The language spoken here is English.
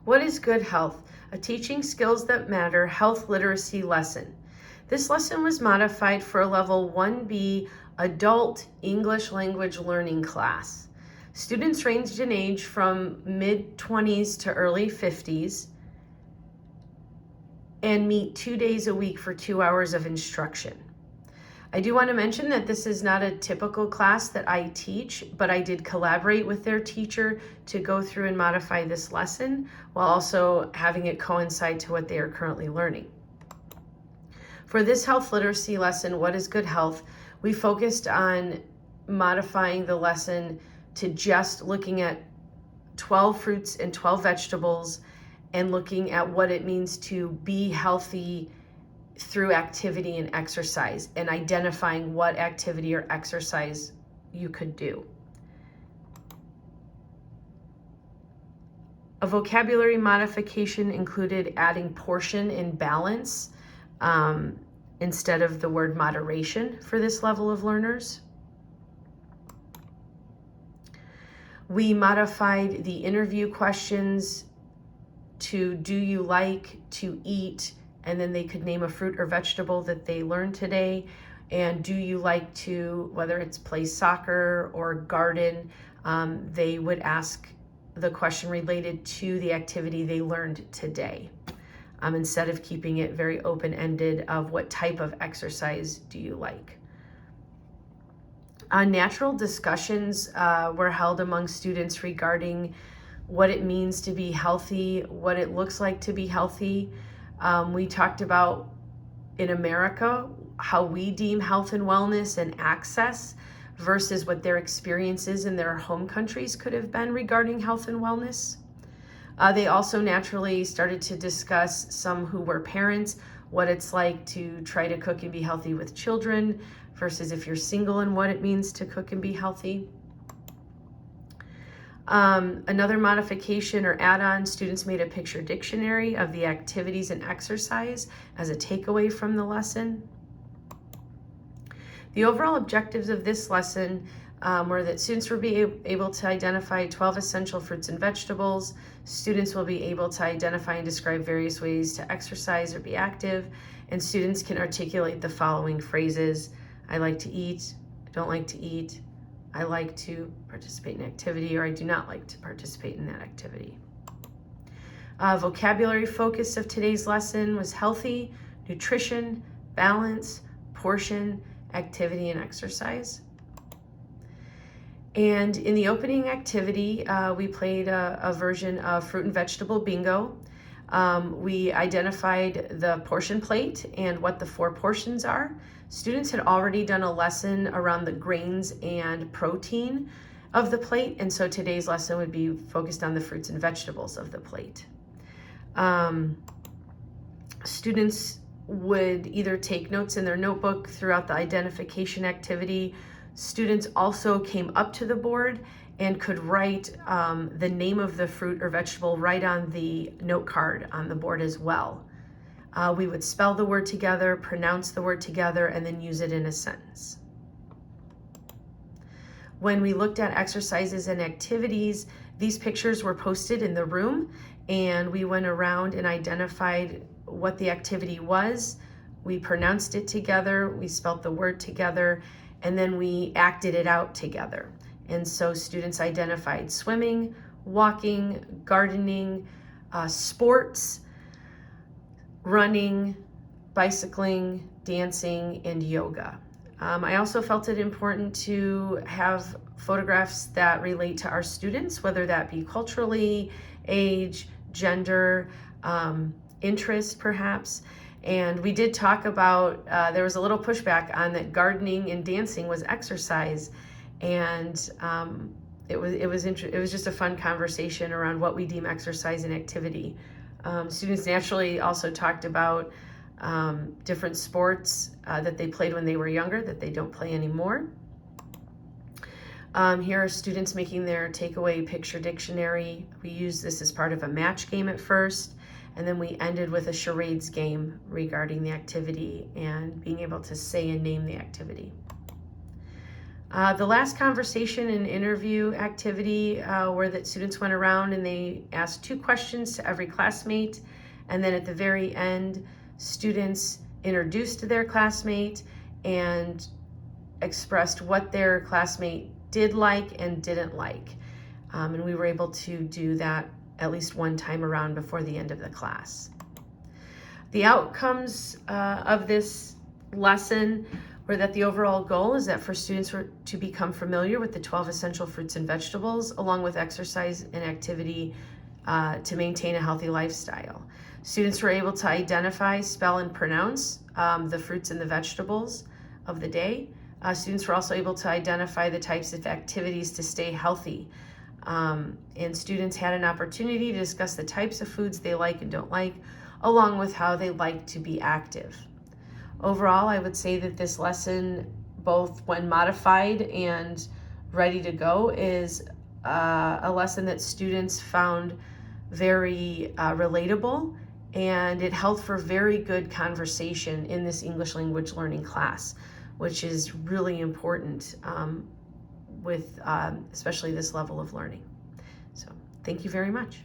What is good health? A teaching skills that matter health literacy lesson. This lesson was modified for a level 1B adult English language learning class. Students ranged in age from mid-20s to early 50s and meet 2 days a week for 2 hours of instruction. I do want to mention that this is not a typical class that I teach, but I did collaborate with their teacher to go through and modify this lesson while also having it coincide to what they are currently learning. For this health literacy lesson, What is Good Health?, we focused on modifying the lesson to just looking at 12 fruits and 12 vegetables and looking at what it means to be healthy through activity and exercise, and identifying what activity or exercise you could do. A vocabulary modification included adding portion and balance instead of the word moderation for this level of learners. We modified the interview questions to do you like to eat, and then they could name a fruit or vegetable that they learned today. And do you like to, whether it's play soccer or garden, they would ask the question related to the activity they learned today, instead of keeping it very open-ended of what type of exercise do you like. Natural discussions were held among students regarding what it means to be healthy, what it looks like to be healthy. We talked about in America how we deem health and wellness and access versus what their experiences in their home countries could have been regarding health and wellness. They also naturally started to discuss, some who were parents, what it's like to try to cook and be healthy with children versus if you're single, and what it means to cook and be healthy. Another modification or add-on, students made a picture dictionary of the activities and exercise as a takeaway from the lesson. The overall objectives of this lesson were that students will be able to identify 12 essential fruits and vegetables. Students will be able to identify and describe various ways to exercise or be active, and students can articulate the following phrases: I like to eat, I don't like to eat, I like to participate in activity, or I do not like to participate in that activity. Vocabulary focus of today's lesson was healthy, nutrition, balance, portion, activity, and exercise. And in the opening activity, we played a version of fruit and vegetable bingo. We identified the portion plate and what the 4 portions are. Students had already done a lesson around the grains and protein of the plate, and so today's lesson would be focused on the fruits and vegetables of the plate. Students would either take notes in their notebook throughout the identification activity. Students also came up to the board and could write the name of the fruit or vegetable right on the note card on the board as well. We would spell the word together, pronounce the word together, and then use it in a sentence. When we looked at exercises and activities, these pictures were posted in the room, and we went around and identified what the activity was. We pronounced it together, we spelled the word together, and then we acted it out together. And so students identified swimming, walking, gardening, sports, running, bicycling, dancing, and yoga. I also felt it important to have photographs that relate to our students, whether that be culturally, age, gender, interest perhaps. And we did talk about, there was a little pushback on that gardening and dancing was exercise. And it was just a fun conversation around what we deem exercise and activity. Students naturally also talked about different sports that they played when they were younger that they don't play anymore. Here are students making their takeaway picture dictionary. We used this as part of a match game at first, and then we ended with a charades game regarding the activity and being able to say and name the activity. The last conversation and interview activity where that students went around and they asked 2 questions to every classmate, and then at the very end, students introduced their classmate and expressed what their classmate did like and didn't like. And we were able to do that at least one time around before the end of the class. The outcomes of this lesson were that the overall goal is that for students to become familiar with the 12 essential fruits and vegetables, along with exercise and activity to maintain a healthy lifestyle. Students were able to identify, spell, and pronounce the fruits and the vegetables of the day. Students were also able to identify the types of activities to stay healthy. And students had an opportunity to discuss the types of foods they like and don't like, along with how they like to be active. Overall, I would say that this lesson, both when modified and ready to go, is a lesson that students found very relatable, and it held for very good conversation in this English language learning class, which is really important with especially this level of learning. So thank you very much.